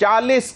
40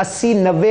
80-90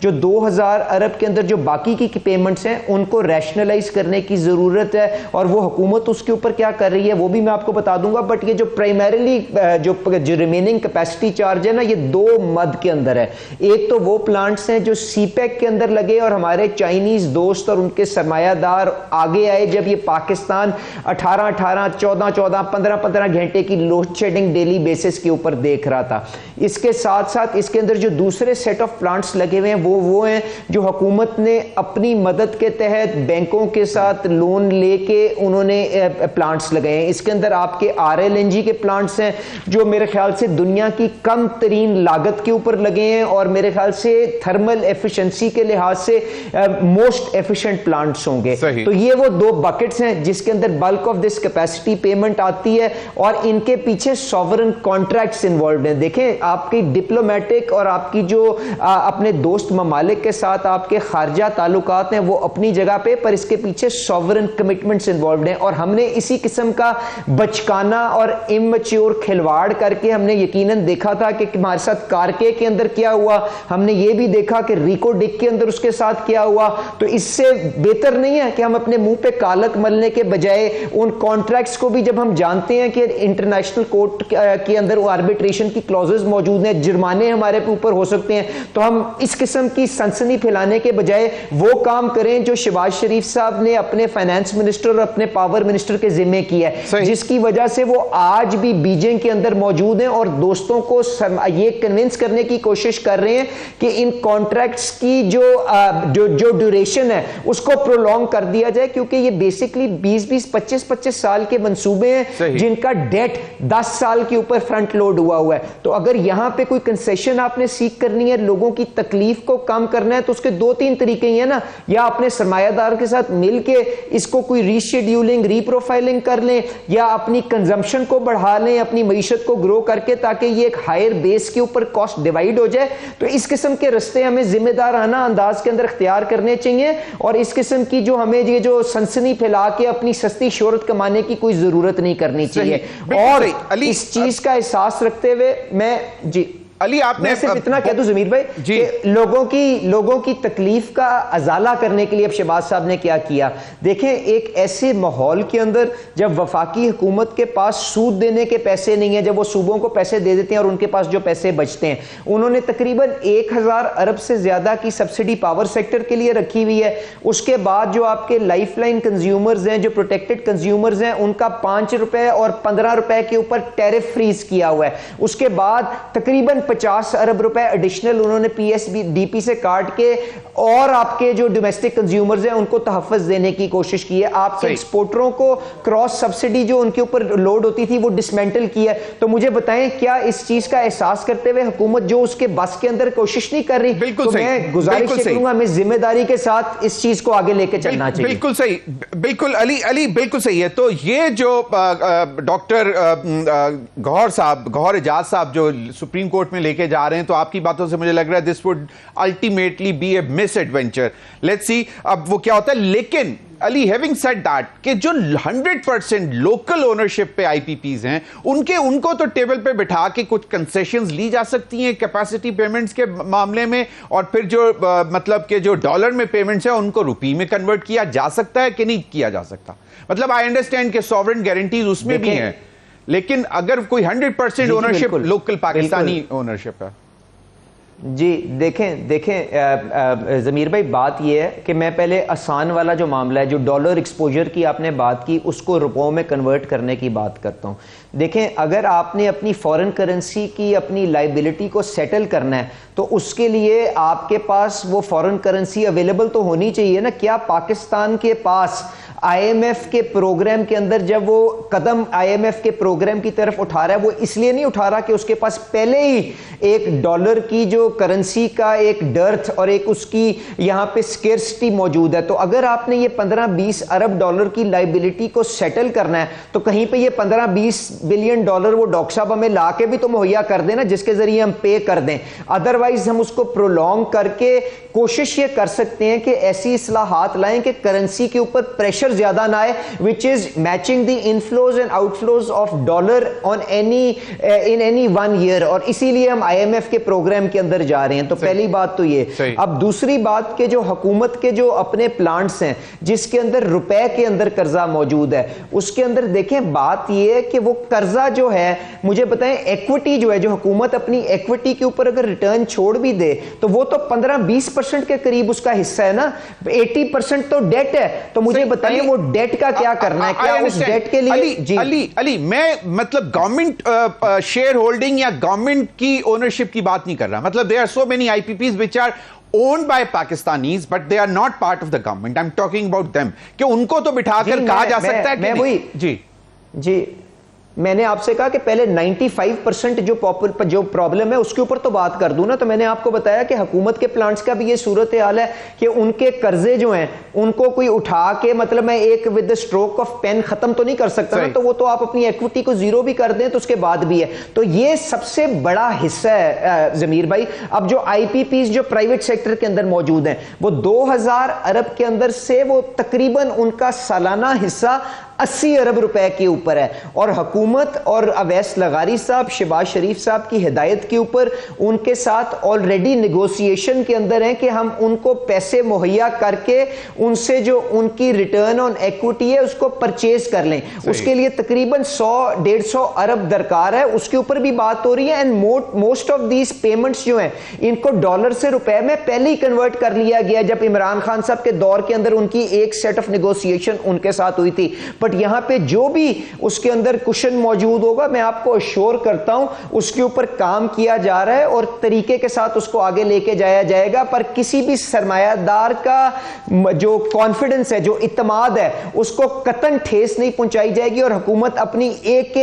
جو 2000 ارب کے اندر جو باقی کی پیمنٹس ہیں ان کو ریشنلائز کرنے کی ضرورت ہے, اور وہ حکومت اس کے اوپر کیا کر رہی ہے وہ بھی میں آپ کو بتا دوں گا. بٹ یہ جو پرائمریلی جو ریمیننگ کیپیسٹی چارج ہے نا, یہ 2 مد کے اندر ہے. ایک تو وہ پلانٹس ہیں جو سی پیک کے اندر لگے اور ہمارے چائنیز دوست اور ان کے سرمایہ دار آگے آئے جب یہ پاکستان 18 14 15 گھنٹے کی لوڈ شیڈنگ ڈیلی بیسس کے اوپر دیکھ رہا تھا. اس کے ساتھ ساتھ اس کے اندر جو دوسرے سیٹ آف پلانٹس لگے ہوئے ہیں وہ ہیں جو حکومت نے اپنی مدد کے تحت بینکوں کے ساتھ لون لے کے انہوں نے پلانٹس لگائے ہیں. اس کے اندر آپ کے RLNG کے پلانٹس ہیں جو میرے خیال سے دنیا کی کم ترین لاگت کے اوپر لگے ہیں اور میرے خیال سے تھرمل ایفیشنسی کے لحاظ سے موسٹ ایفیشنٹ پلانٹس ہوں گے. تو یہ وہ 2 بکٹس ہیں جس کے اندر bulk of this capacity payment آتی ہے اور ان کے پیچھے سوورن کانٹریکٹس انوالوڈ ہیں. دیکھیں آپ کی ڈپلومیٹک اور آپ کی جو اپنے دوست ممالک کے ساتھ آپ کے خارجہ تعلقات ہیں وہ اپنی جگہ پہ, پر اس کے پیچھے سوورن کمٹمنٹس انوالوڈ ہیں. اور ہم نے اسی قسم کا بچکانہ اور امچیور کھلواڑ کر کے ہم نے یقیناً دیکھا تھا کہ ہمارے ساتھ کارکے کے اندر کیا ہوا, ہم نے یہ بھی دیکھا کہ ریکو ڈک کے اندر اس کے ساتھ کیا ہوا. تو اس سے بہتر نہیں ہے کہ ہم اپنے منہ پہ کالک ملنے کے بجائے ان کانٹریکٹس کو بھی, جب ہم جانتے ہیں کہ انٹرنیشنل کورٹ کے اندر آربیٹریشن کی کلوزز موجود ہیں, جرمانے ہمارے پہ اوپر ہو سکتے ہیں, تو ہم اس قسم کی سنسنی پھیلانے کے بجائے وہ کام کریں جو شہباز شریف صاحب نے اپنے فائنانس منسٹر اور اپنے پاور منسٹر کے ذمہ کیا ہے, جس کی وجہ سے وہ آج بھی بیجنگ کے اندر موجود ہیں اور دوستوں کو یہ کنونس کرنے کی کوشش کر رہے ہیں کہ ان کانٹریکٹس کی جو ڈیوریشن ہے اس کو پرولونگ کر دیا جائے, کیونکہ یہ بیسکلی 20-25 سال کے منصوبے ہیں جن کا ڈیٹ 10 سال کے اوپر فرنٹ لوڈ ہوا ہے. تو اگر یہاں پہ کوئی کنسیشن آپ نے سیکھ کرنی ہے, لوگوں کی تکلیف کو کم کرنا ہے, تو اس کے 2-3 طریقے ہی ہیں نا, یا اپنے سرمایہ دار کے ساتھ مل کے اس کو کوئی ری شیڈیولنگ ری پروفائلنگ کر لیں, یا اپنی کنزمپشن کو بڑھا لیں, اپنی معیشت کو گرو کر کے, تاکہ یہ ایک ہائر بیس کے اوپر کاسٹ ڈیوائڈ ہو جائے. تو اس قسم کے رستے ہمیں ذمہ دارانہ انداز کے اندر اختیار کرنے چاہیے, اور اس قسم کی جو ہمیں یہ جو سنسنی پھیلا کے اپنی سستی شہرت کمانے کی کوئی ضرورت نہیں کرنی چاہیے. اور اس چیز کا احساس رکھتے ہوئے میں علی آپ نے صرف اتنا کہہ دوں ضمیر بھائی کہ لوگوں کی تکلیف کا ازالہ کرنے کے لیے اب شہباز صاحب نے کیا کیا. دیکھیں ایک ایسے ماحول کے اندر جب وفاقی حکومت کے پاس سود دینے کے پیسے نہیں ہیں, جب وہ صوبوں کو پیسے دے دیتے ہیں اور ان کے پاس جو پیسے بچتے ہیں, انہوں نے تقریباً 1000 ارب سے زیادہ کی سبسڈی پاور سیکٹر کے لیے رکھی ہوئی ہے. اس کے بعد جو آپ کے لائف لائن کنزیومرز ہیں, جو پروٹیکٹڈ کنزیومرز ہیں, ان کا 5 روپے اور 15 روپے کے اوپر ٹیرف فریز کیا ہوا ہے. اس کے بعد تقریباً 50 ارب روپے ایڈیشنل انہوں نے PSDP سے کاٹ کے اور آپ کے جو ڈومیسٹک کنزیومرز ہیں ان کو تحفظ دینے کی کوشش کی ہے. آپ کے ایکسپورٹروں کو کراس سبسڈی جو ان کے اوپر لوڈ ہوتی تھی وہ ڈسمینٹل کی ہے. تو مجھے بتائیں کیا اس چیز کا احساس کرتے ہوئے حکومت جو اس کے بس کے اندر کوشش نہیں کر رہی؟ تو میں گزارش کروں گا ہمیں ذمہ داری کے ساتھ اس چیز کو آگے لے کے چلنا چاہیے. بالکل صحیح, بالکل علی بالکل صحیح ہے. تو یہ جو ڈاکٹر گوہر اعجاز صاحب جو سپریم کورٹ میں لے کے جا رہے ہیں, تو آپ کی باتوں سے مجھے لگ رہا ہے this would ultimately be a misadventure. Let's see اب وہ کیا ہوتا ہے. لیکن علی ہیونگ سیڈ دیٹ کہ جو 100% لوکل اونرشپ پہ IPPs ہیں ان کو تو ٹیبل پہ بٹھا کے کچھ کنسیشنز لی جا سکتی ہیں کیپیسٹی پیمنٹس کے معاملے میں, اور پھر جو مطلب کہ جو ڈالر میں پیمنٹس ہیں ان کو روپی میں کنورٹ کیا جا سکتا ہے کہ نہیں کیا جا سکتا. مطلب آئی انڈرسٹینڈ کہ سوورن گارنٹیز اس میں بھی ہیں, لیکن اگر کوئی 100% اونرشپ لوکل پاکستانی اونرشپ ہے. جی دیکھیں ضمیر بھائی, بات یہ ہے کہ میں پہلے آسان والا جو معاملہ ہے, جو ڈالر ایکسپوجر کی آپ نے بات کی, اس کو روپوں میں کنورٹ کرنے کی بات کرتا ہوں. دیکھیں اگر آپ نے اپنی فورن کرنسی کی اپنی لائبلٹی کو سیٹل کرنا ہے تو اس کے لیے آپ کے پاس وہ فورن کرنسی اویلیبل تو ہونی چاہیے نا. کیا پاکستان کے پاس IMF کے پروگرام کے اندر جب وہ قدم IMF کے پروگرام کی طرف اٹھا رہا ہے, وہ اس لیے نہیں اٹھا رہا کہ اس کے پاس پہلے ہی ایک ڈالر کی جو کرنسی کا ایک ڈرتھ اور ایک اس کی یہاں پہ سکیرسٹی موجود ہے. تو اگر آپ نے یہ 15-20 ارب ڈالر کی لائبلٹی کو سیٹل کرنا ہے تو کہیں پہ یہ 15-20 بلین ڈالر وہ ڈاکٹر صاحب ہمیں لا کے بھی تو مہیا کر دیں نا, جس کے ذریعے ہم پے کر دیں. ادروائز ہم اس کو پرولونگ کر کے کوشش یہ کر سکتے ہیں کہ ایسی اصلاحات لائیں کہ کرنسی کے اوپر پریشر پریشر زیادہ نہ آئے which is matching the inflows and outflows of dollar on in any one year. اور اسی لیے ہم IMF کے پروگرام کے اندر جا رہے ہیں. تو پہلی بات تو یہ. اب دوسری بات کہ جو حکومت کے جو اپنے پلانٹس ہیں جس کے اندر روپے کے اندر قرضہ موجود ہے, اس کے اندر دیکھیں بات یہ ہے کہ وہ قرضہ جو ہے, مجھے بتائیں ایکوٹی جو ہے, جو حکومت اپنی ایکوٹی کے اوپر اگر ریٹرن چھوڑ بھی دے تو وہ تو 15-20% کے قریب اس کا حصہ ہے نا. 80% تو ڈیٹ ہے. تو مجھے بتائیں وہ ڈیٹ کا کیا کرنا ہے, کیا اس ڈیٹ کے لیے. علی میں مطلب گورنمنٹ شیئر ہولڈنگ یا گورنمنٹ کی اونرشپ کی بات نہیں کر رہا. مطلب there are so many IPPs which are owned by Pakistanis but they are not part of the government. I'm talking about them. کہ ان کو تو بٹھا کر کہا جا سکتا ہے کہ وہی جی میں نے آپ سے کہا کہ پہلے 95% جو پرابلم ہے اس کے اوپر تو بات کر دوں نا. تو میں نے آپ کو بتایا کہ حکومت کے پلانٹس کا بھی یہ صورتحال ہے کہ ان کے قرضے جو ہیں ان کو کوئی اٹھا کے مطلب میں ایک ود اسٹروک آف پین ختم تو نہیں کر سکتا نا. تو وہ تو آپ اپنی ایکوٹی کو زیرو بھی کر دیں تو اس کے بعد بھی ہے. تو یہ سب سے بڑا حصہ ہے ضمیر بھائی. اب جو IPPs جو پرائیویٹ سیکٹر کے اندر موجود ہیں وہ 2000 ارب کے اندر سے وہ تقریباً ان کا سالانہ حصہ 80 ارب روپے کے اوپر ہے. اور حکومت اور اویس لغاری صاحب, شہباز شریف صاحب کی ہدایت کے اوپر ان کے ساتھ آلریڈی نیگوسیشن کے اندر ہیں کہ ہم ان کو پیسے مہیا کر کے ان سے جو ان کی ریٹرن آن ایکوٹی ہے اس کو پرچیز کر لیں. اس کے لیے تقریباً 100-150 ارب درکار ہے. اس کے اوپر بھی بات ہو رہی ہے. And most of these payments جو ہیں ان کو ڈالر سے روپے میں پہلے ہی کنورٹ کر لیا گیا جب عمران خان صاحب کے دور کے اندر ان کی ایک سیٹ آف نیگوسیشن ان کے ساتھ ہوئی تھی. یہاں پہ جو بھی اس کے اندر کشن موجود ہوگا میں آپ کو اشور کرتا ہوں اس کے اوپر کام کیا جا رہا ہے اور طریقے کے ساتھ اس کو آگے لے کے جایا جائے گا. پر کسی بھی سرمایہ دار کا جو کانفیڈنس ہے, جو اعتماد ہے, اس کو قطعاً ٹھیس نہیں پہنچائی جائے گی اور حکومت اپنی ایک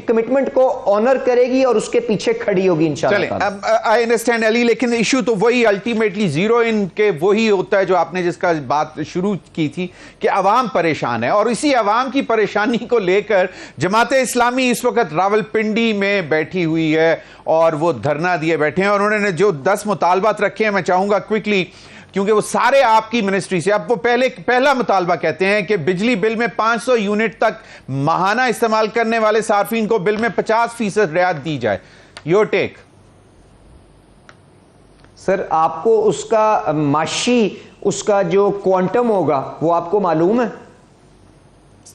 کمٹمنٹ کو آنر کرے گی اور اس کے پیچھے کھڑی ہوگی انشاءاللہ. آئی انڈرسٹینڈ علی, لیکن ایشو تو وہی الٹیمیٹلی زیرو ان کے وہی ہوتا ہے جو آپ نے جس کا بات شروع کی تھی کہ عوام پریشان ہے. اور اسی عوام کی پریشانی کو لے کر جماعت اسلامی اس وقت راولپنڈی میں بیٹھی ہوئی ہے اور وہ دھرنا دیے بیٹھے ہیں. اور انہوں نے جو 10 مطالبات رکھے ہیں میں چاہوں گا کوئکلی, کیونکہ وہ سارے آپ کی منسٹری سے. اب وہ پہلا مطالبہ کہتے ہیں کہ بجلی بل میں 500 یونٹ تک ماہانہ استعمال کرنے والے صارفین کو بل میں 50% رعایت دی جائے. Your take. سر آپ کو اس کا معاشی اس کا جو کوانٹم ہوگا وہ آپ کو معلوم ہے؟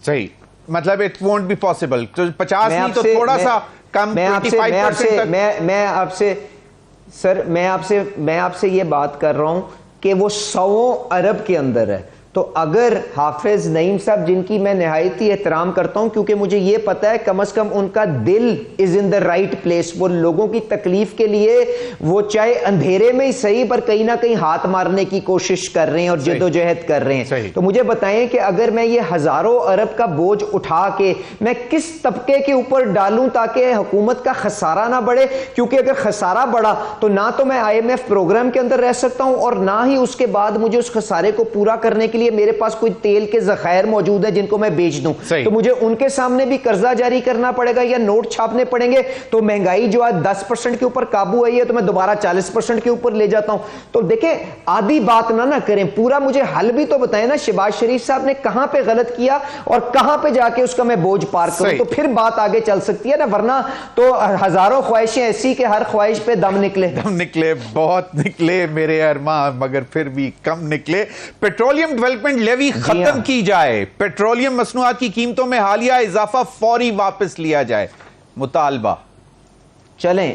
صحیح, مطلب اٹ وونٹ بی پاسبل. 50 نہیں تو تھوڑا سا کم, 25%. میں آپ سے یہ بات کر رہا ہوں کہ وہ 100 ارب کے اندر ہے. تو اگر حافظ نعیم صاحب, جن کی میں نہایتی احترام کرتا ہوں کیونکہ مجھے یہ پتا ہے کم از کم ان کا دل از ان دا رائٹ پلیس, وہ لوگوں کی تکلیف کے لیے وہ چاہے اندھیرے میں ہی صحیح پر کہیں نہ کہیں ہاتھ مارنے کی کوشش کر رہے ہیں اور جد و جہد کر رہے ہیں. تو مجھے بتائیں کہ اگر میں یہ ہزاروں ارب کا بوجھ اٹھا کے میں کس طبقے کے اوپر ڈالوں تاکہ حکومت کا خسارہ نہ بڑھے, کیونکہ اگر خسارہ بڑھا تو نہ تو میں IMF پروگرام کے اندر رہ سکتا ہوں اور نہ ہی اس کے بعد مجھے اس خسارے کو پورا کرنے کے لیے میرے پاس کوئی تیل کے ذخائر موجود ہے جن کو میں بیچ دوں. تو مجھے ان کے سامنے بھی قرضہ جاری کرنا پڑے گا یا نوٹ چھاپنے پڑیں گے. تو مہنگائی جو آج 10% کے اوپر قابو آئی ہے تو میں دوبارہ 40% کے اوپر لے جاتا ہوں. تو دیکھیں آدھی بات نہ کریں, پورا مجھے حل بھی تو بتائیں نا. شہباز شریف صاحب نے کہاں پہ غلط کیا اور کہاں پہ جا کے اس کا میں بوجھ پار کروں, تو پھر بات آگے چل سکتی ہے نا. ورنہ تو ہزاروں خواہشیں ایسی کہ ہر خواہش پہ دم نکلے بہت نکلے میرے ارماں مگر پھر بھی کم نکلے. پیٹرولیم ڈیولپمنٹ لیوی ختم کی جائے, پیٹرولیم مصنوعات کی قیمتوں میں حالیہ اضافہ فوری واپس لیا جائے, مطالبہ. چلیں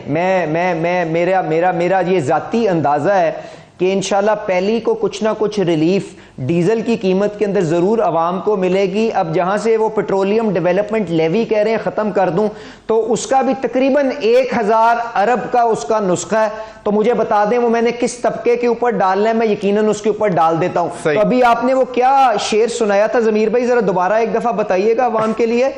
میرا یہ ذاتی اندازہ ہے کہ انشاءاللہ پہلی کو کچھ نہ کچھ ریلیف ڈیزل کی قیمت کے اندر ضرور عوام کو ملے گی. اب جہاں سے وہ پیٹرولیم ڈیولپمنٹ لیوی کہہ رہے ہیں ختم کر دوں, تو اس کا بھی تقریباً 1000 ارب کا اس کا نسخہ ہے. تو مجھے بتا دیں وہ میں نے کس طبقے کے اوپر ڈالنا ہے, میں یقیناً اس کے اوپر ڈال دیتا ہوں. تو ابھی آپ نے وہ کیا شعر سنایا تھا ضمیر بھائی, ذرا دوبارہ ایک دفعہ بتائیے گا عوام کے لیے.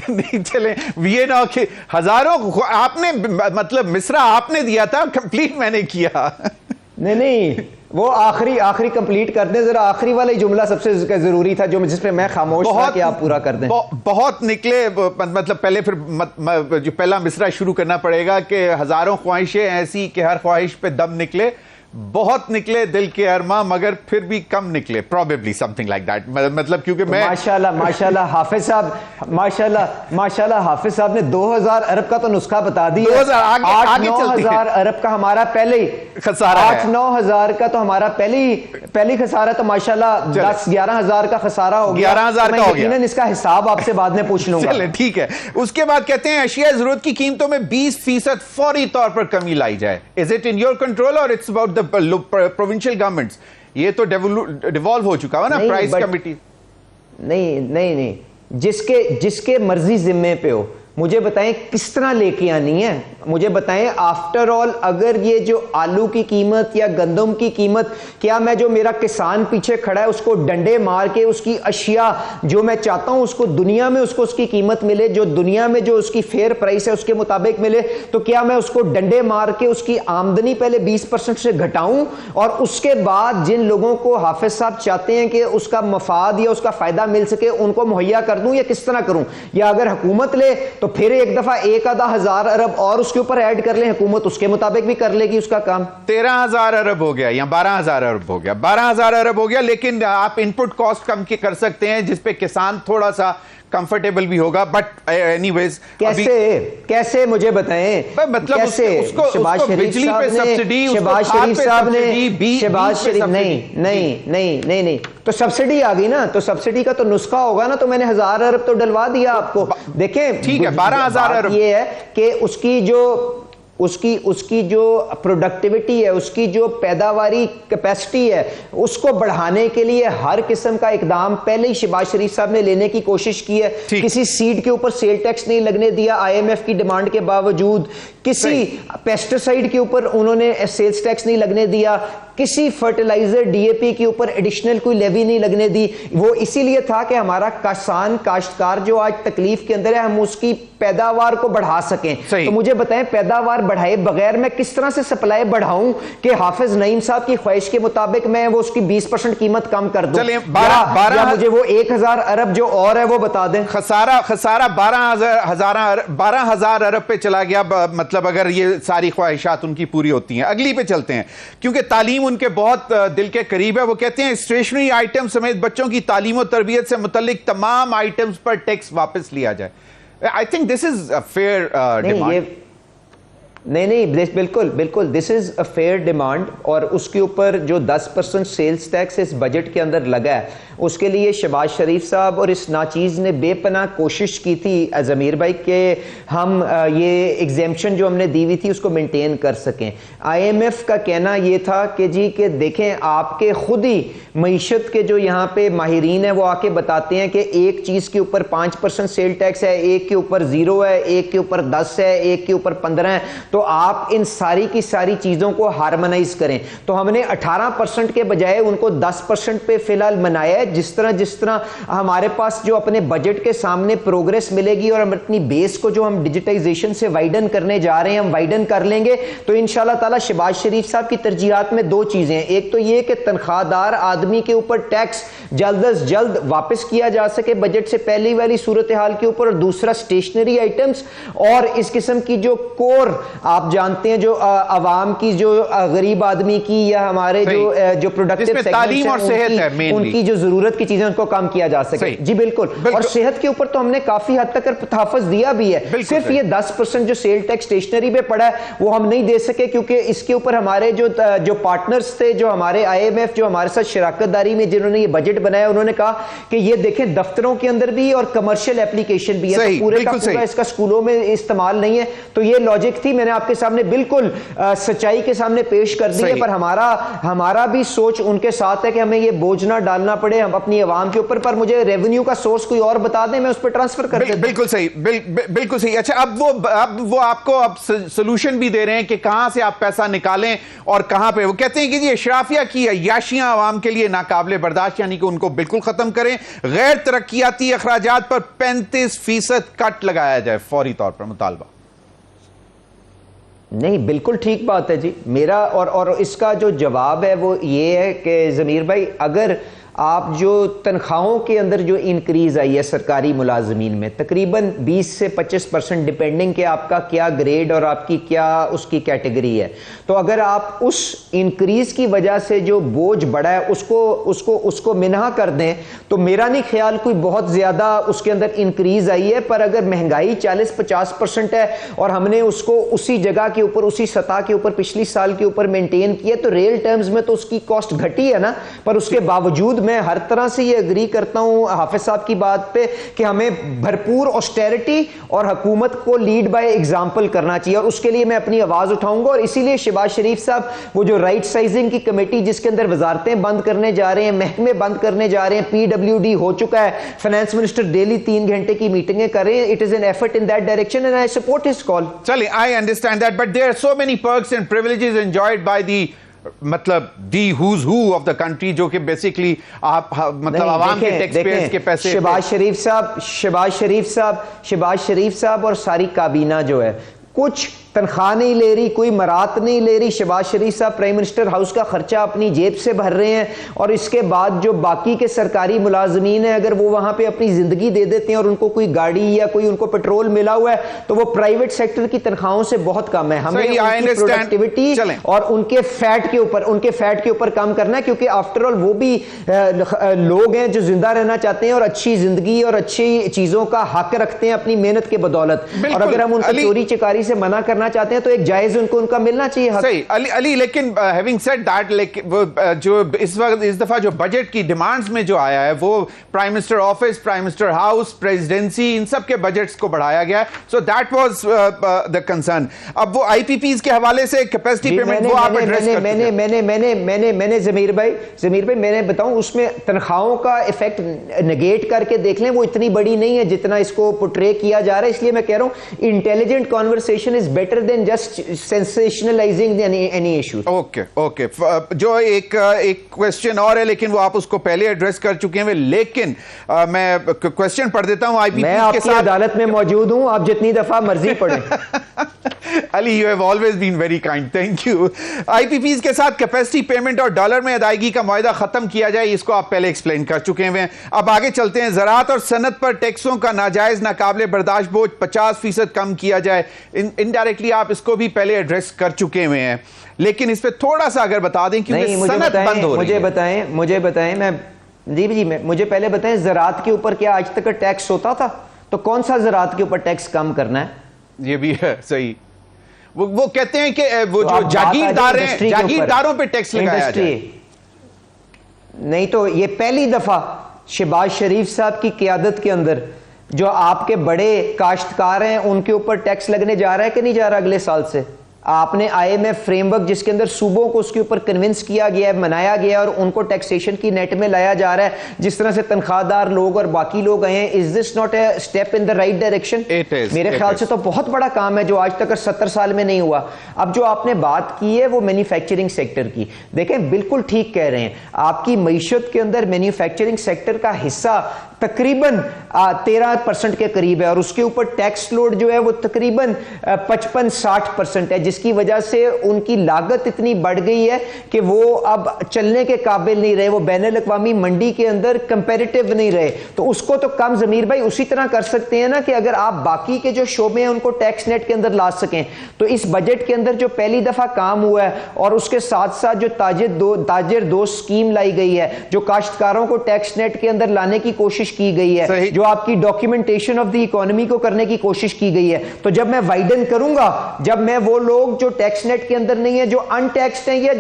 نہیں چلیں یہ نہ کہ ہزاروں آپ نے مطلب مصرع آپ نے دیا تھا, کمپلیٹ میں نے کیا. نہیں وہ آخری کمپلیٹ کر دیں ذرا. آخری والا جملہ سب سے ضروری تھا جس پہ میں خاموش تھا کہ آپ پورا کر دیں. بہت نکلے, مطلب پہلے پھر جو پہلا مصرع شروع کرنا پڑے گا کہ ہزاروں خواہشیں ایسی کہ ہر خواہش پہ دم نکلے. بہت نکلے دل کے ارماں مگر پھر بھی کم نکلے, probably something like that. مطلب کیونکہ میں ماشاءاللہ حافظ صاحب ماشاءاللہ حافظ صاحب نے 2000 ارب کا تو نسخہ بتا دیا. 8-9 ارب کا ہمارا پہلے خسارہ ہے, 8-9 ہزار کا تو ہمارا پہلی خسارہ, تو ماشاءاللہ 10-11 ہزار کا خسارہ ہو گیا. 11,000 کا ہو گیا. یقیناً اس کا حساب آپ سے بعد میں پوچھ لوں گا. چلے ٹھیک ہے. اس کے بعد کہتے ہیں اشیاء ضرورت کی قیمتوں میں 20% فوری طور پر کمی لائی جائے. Is it in your control or it's about the provincial governments? یہ تو ڈیوالو ہو چکا ہے نا پرائس کمیٹی. نہیں, جس کے مرضی ذمے پہ ہو, مجھے بتائیں کس طرح لے کے آنی ہے. مجھے بتائیں آفٹر آل اگر یہ جو آلو کی قیمت یا گندم کی قیمت, کیا میں جو میرا کسان پیچھے کھڑا ہے اس کو ڈنڈے مار کے اس کی اشیاء جو میں چاہتا ہوں اس کو دنیا میں اس کی قیمت ملے, جو دنیا میں جو اس کی فیئر پرائس ہے اس کے مطابق ملے, تو کیا میں اس کو ڈنڈے مار کے اس کی آمدنی پہلے 20% سے گھٹاؤں اور اس کے بعد جن لوگوں کو حافظ صاحب چاہتے ہیں کہ اس کا مفاد یا اس کا فائدہ مل سکے ان کو مہیا کر دوں, یا کس طرح کروں؟ یا اگر حکومت لے تو پھر ایک دفعہ 1-1000 ارب اور اس کے اوپر ایڈ کر لیں, حکومت اس کے مطابق بھی کر لے گی اس کا کام. 13,000 ارب ہو گیا یا 12,000 ارب ہو گیا, 12,000 ارب ہو گیا, لیکن آپ ان پٹ کاسٹ کم کر سکتے ہیں جس پہ کسان تھوڑا سا کمفرٹیبل بھی ہوگا. بٹ اینی ویز کیسے مجھے بتائیں, مطلب شہباز شریف صاحب نے نہیں تو سبسڈی آ گئی نا, تو سبسڈی کا تو نسخہ ہوگا نا, تو میں نے 1000 ارب تو ڈلوا دیا آپ کو. دیکھیں ٹھیک ہے, 12,000 ارب یہ ہے کہ اس کی جو پروڈکٹیوٹی ہے, اس کی جو پیداواری کیپیسٹی ہے, اس کو بڑھانے کے لیے ہر قسم کا اقدام پہلے ہی شہباز شریف صاحب نے لینے کی کوشش کی ہے. کسی سیڈ کے اوپر سیل ٹیکس نہیں لگنے دیا IMF کی ڈیمانڈ کے باوجود, کسی پیسٹیسائیڈ کے اوپر انہوں نے سیلز ٹیکس نہیں لگنے دیا, کسی فرٹیلائزر DAP کے اوپر ایڈیشنل کوئی لیوی نہیں لگنے دی. وہ اسی لیے تھا کہ ہمارا کاشتکار جو آج تکلیف کے اندر ہے, ہم اس کی پیداوار کو بڑھا سکیں. تو مجھے بتائیں پیداوار بڑھائے بغیر میں کس طرح سے سپلائی بڑھاؤں کہ حافظ نعیم صاحب کی خواہش کے مطابق میں وہ اس کی 20% قیمت کم کر دوں, یا مجھے وہ 1000 ارب جو اور ہے وہ بتا دیں. خسارہ 12,000 ارب پہ چلا گیا. مطلب اگر یہ ساری خواہشات ان کی پوری ہوتی ہیں. اگلی پہ چلتے ہیں کیونکہ تعلیم ان کے بہت دل کے قریب ہے. وہ کہتے ہیں اسٹیشنری آئٹم سمیت بچوں کی تعلیم و تربیت سے متعلق تمام آئٹمز پر ٹیکس واپس لیا جائے. I think this is a fair demand. نہیں بالکل دس از اے فیئر ڈیمانڈ, اور اس کے اوپر جو 10% سیلز ٹیکس اس بجٹ کے اندر لگا ہے, اس کے لیے شہباز شریف صاحب اور اس ناچیز نے بے پناہ کوشش کی تھی ضمیر بھائی کہ ہم یہ ایگزیمپشن جو ہم نے دی ہوئی تھی اس کو مینٹین کر سکیں. IMF کا کہنا یہ تھا کہ جی کہ دیکھیں آپ کے خود ہی معیشت کے جو یہاں پہ ماہرین ہیں وہ آ کے بتاتے ہیں کہ ایک چیز کے اوپر 5% سیل ٹیکس ہے, ایک کے اوپر 0 ہے, ایک کے اوپر 10 ہے, ایک کے اوپر 15 ہے, تو آپ ان ساری کی ساری چیزوں کو ہارمونائز کریں. تو ہم نے 18% کے بجائے ان کو 10% پہ فی الحال منایا ہے. جس طرح ہمارے پاس جو اپنے بجٹ کے سامنے پروگریس ملے گی اور ہم اپنی بیس کو جو ہم ڈیجیٹائزیشن سے وائڈن کرنے جا رہے ہیں ہم وائڈن کر لیں گے. تو انشاءاللہ تعالی شہباز شریف صاحب کی ترجیحات میں 2 چیزیں ہیں. ایک تو یہ کہ تنخواہ دار آدمی کے اوپر ٹیکس جلد از جلد واپس کیا جا سکے بجٹ سے پہلی والی صورتحال کے اوپر, اور دوسرا اسٹیشنری آئٹمس اور اس قسم کی جو کور آپ جانتے ہیں جو عوام کی جو غریب آدمی کی یا ہمارے جو پروڈکٹیو سیگمنٹس ہیں ان کی جو ضرورت کی چیزیں ان کو کم کیا جا سکے. جی بالکل, اور صحت کے اوپر تو ہم نے کافی حد تک تحفظ دیا بھی ہے. صرف یہ 10% جو سیل ٹیکس اسٹیشنری پہ پڑا ہے وہ ہم نہیں دے سکے کیونکہ اس کے اوپر ہمارے جو پارٹنرز تھے, جو ہمارے IMF جو ہمارے ساتھ شراکت داری میں جنہوں نے یہ بجٹ بنایا, انہوں نے کہا کہ یہ دیکھیں دفتروں کے اندر بھی اور کمرشل اپلیکیشن بھی ہے, پورے کا پورا اس کا اسکولوں میں استعمال نہیں ہے. تو یہ لاجک تھی, میں نے آپ کے سامنے بالکل سچائی کے سامنے پیش کر دی ہے. پر ہمارا بھی سوچ ان کے ساتھ ہے کہ ہمیں یہ بوجھ نہ ڈالنا پڑے ہم اپنی عوام کے اوپر, پر مجھے ریونیو کا سورس کوئی اور بتا دیں میں اس پہ ٹرانسفر کر دوں. بالکل صحیح. اچھا, اب وہ آپ کو اب سولوشن بھی دے رہے ہیں کہ کہاں سے آپ پیسہ نکالیں اور کہاں پہ. وہ کہتے ہیں کہ یہ اشرافیہ کی عیاشیاں عوام کے لیے ناقابل برداشت, یعنی کہ ان کو بالکل ختم کریں. غیر ترقیاتی اخراجات پر 35% کٹ لگایا جائے فوری طور پر. مطالبہ نہیں, بالکل ٹھیک بات ہے جی. میرا اور اس کا جو جواب ہے وہ یہ ہے کہ ضمیر بھائی, آپ جو تنخواہوں کے اندر جو انکریز آئی ہے سرکاری ملازمین میں تقریباً 20 سے 25% ڈپینڈنگ کہ آپ کا کیا گریڈ اور آپ کی کیا اس کی کیٹیگری ہے. تو اگر آپ اس انکریز کی وجہ سے جو بوجھ بڑھا ہے اس کو منہا کر دیں تو میرا نہیں خیال کوئی بہت زیادہ اس کے اندر انکریز آئی ہے. پر اگر مہنگائی 40-50% ہے اور ہم نے اس کو اسی جگہ کے اوپر اسی سطح کے اوپر پچھلی سال کے اوپر مینٹین کیا تو ریل ٹرمز میں تو اس کی کاسٹ گھٹی ہے نا. پر اس کے باوجود میں ہر طرح سے یہ اگری کرتا ہوں حافظ صاحب کی بات پہ کہ ہمیں بھرپور آسٹیرٹی اور حکومت کو لیڈ بائی ایگزامپل کرنا چاہیے, اور اس کے لیے میں اپنی آواز اٹھاؤں گا. اور اسی لیے شہباز شریف صاحب وہ جو رائٹ سائزنگ کی کمیٹی جس کے اندر وزارتیں بند کرنے جا رہے ہیں, محکمے بند کرنے جا رہے ہیں, PWD ہو چکا ہے, فائنانس منسٹر ڈیلی 3 گھنٹے کی میٹنگیں کر رہے ہیں. It is an effort in that direction and I support his call. چلیں, I understand that, but there are so many perks and privileges enjoyed by the مطلب دی who's who of the country جو کہ basically آپ مطلب عوام کے tax pairs کے پیسے. شہباز شریف صاحب اور ساری کابینہ جو ہے کچھ تنخواہ نہیں لے رہی, کوئی مرات نہیں لے رہی. شہباز شریف صاحب پرائم منسٹر ہاؤس کا خرچہ اپنی جیب سے بھر رہے ہیں, اور اس کے بعد جو باقی کے سرکاری ملازمین ہیں اگر وہ وہاں پہ اپنی زندگی دے دیتے ہیں اور ان کو کوئی گاڑی یا کوئی ان کو پیٹرول ملا ہوا ہے تو وہ پرائیویٹ سیکٹر کی تنخواہوں سے بہت کم ہے. ہمیں ان کی پروڈکٹیوٹی اور ان کے فیٹ کے اوپر کام کرنا ہے, کیونکہ آفٹر آل وہ بھی لوگ ہیں جو زندہ رہنا چاہتے ہیں اور اچھی زندگی اور اچھی چیزوں کا حق رکھتے ہیں اپنی محنت کے بدولت. اور اگر ہم ان کو چوری چکاری سے منع کرنا چاہتے ہیں تو ایک جائز ان کا ملنا چاہیے حق. صحیح علی, لیکن having said that, جو اس وقت اس دفعہ جو بجٹ کی ڈیمانڈز میں جو آیا ہے وہ prime minister office, prime minister house, presidency, ان سب کے بجٹس کو بڑھایا گیا ہے. So that was the concern. اب وہ IPPs کے حوالے سے کیپیسٹی پیمنٹ وہ آپ ایڈریس کرتے ہیں. میں نے ضمیر بھائی میں نے بتاؤں اس میں تنخواہوں کا ایفیکٹ نگیٹ کر کے دیکھ لیں, وہ اتنی بڑی نہیں ہے جتنا اس کو پورٹرے کیا جا رہا ہے. اس لیے میں کہہ رہا ہوں intelligent conversation is better than just sensationalizing any issue. Okay جو ایک کوشچن اور ہے لیکن وہ آپ اس کو پہلے ایڈریس کر چکے ہیں, لیکن میں کوشچن پڑھ دیتا ہوں. میں آپ کی عدالت میں موجود ہوں, آپ جتنی دفعہ مرضی پڑھیں. علی, you have always been very kind, thank you. IPPs کے ساتھ کیپیسٹی پیمنٹ اور ڈالر میں ادائیگی کا معاہدہ ختم کیا جائے, اس کو آپ پہلے ایکسپلین کر چکے ہیں. اب آگے چلتے ہیں. زراعت اور صنعت پر ٹیکسوں کا ناجائز ناقابل برداشت بوجھ 50% کم کیا جائے. انڈائریکٹلی آپ اس کو بھی پہلے ایڈریس کر چکے ہوئے ہیں, لیکن اس پہ تھوڑا سا اگر بتا دیں کیونکہ صنعت بند ہو رہی ہے. مجھے بتائیں مجھے پہلے بتائیں زراعت کے اوپر کیا آج تک ٹیکس ہوتا تھا؟ تو کون سا زراعت کے اوپر ٹیکس کم کرنا ہے؟ یہ بھی ہے صحیح. وہ کہتے ہیں کہ وہ جو جاگیرداروں پہ ٹیکس لگایا جائے. نہیں تو یہ پہلی دفعہ شہباز شریف صاحب کی قیادت کے اندر جو آپ کے بڑے کاشتکار ہیں ان کے اوپر ٹیکس لگنے جا رہا ہے کہ نہیں جا رہا اگلے سال سے؟ آپ نے IMF فریم ورک جس کے اندر صوبوں کو اس کے اوپر کنونس کیا گیا ہے, منایا گیا اور ان کو ٹیکسیشن کی نیٹ میں لایا جا رہا ہے, جس طرح سے تنخواہ دار لوگ اور باقی لوگ آئے ہیں. Is this not a step in the right direction? میرے خیال سے تو بہت بڑا کام ہے جو آج تک 70 سال میں نہیں ہوا. اب جو آپ نے بات کی ہے وہ مینوفیکچرنگ سیکٹر کی, دیکھیں بالکل ٹھیک کہہ رہے ہیں. آپ کی معیشت کے اندر مینوفیکچرنگ سیکٹر کا حصہ تقریباً 13% کے قریب ہے, اور اس کے اوپر ٹیکس لوڈ جو ہے وہ تقریباً 55-60% ہے, جس کی وجہ سے ان کی لاگت اتنی بڑھ گئی ہے کہ وہ اب چلنے کے قابل نہیں رہے, وہ بین الاقوامی منڈی کے اندر کمپیریٹیو نہیں رہے. تو اس کو تو کم ضمیر بھائی اسی طرح کر سکتے ہیں نا کہ اگر آپ باقی کے جو شعبے ہیں ان کو ٹیکس نیٹ کے اندر لا سکیں. تو اس بجٹ کے اندر جو پہلی دفعہ کام ہوا ہے اور اس کے ساتھ ساتھ جو تاجر دوست اسکیم لائی گئی ہے, جو کاشتکاروں کو ٹیکس نیٹ کے اندر لانے کی کوشش کی گئی ہے, جو آپ کی ڈاکیومنٹیشن آف دی اکانومی کو کرنے کی کوشش کی گئی ہے. تو جب میں وائڈن کروں گا, جب میں وہ لوگ جو ٹیکس نیٹ کے اندر نہیں ہے, جو ان ٹیکسڈ ہیں یا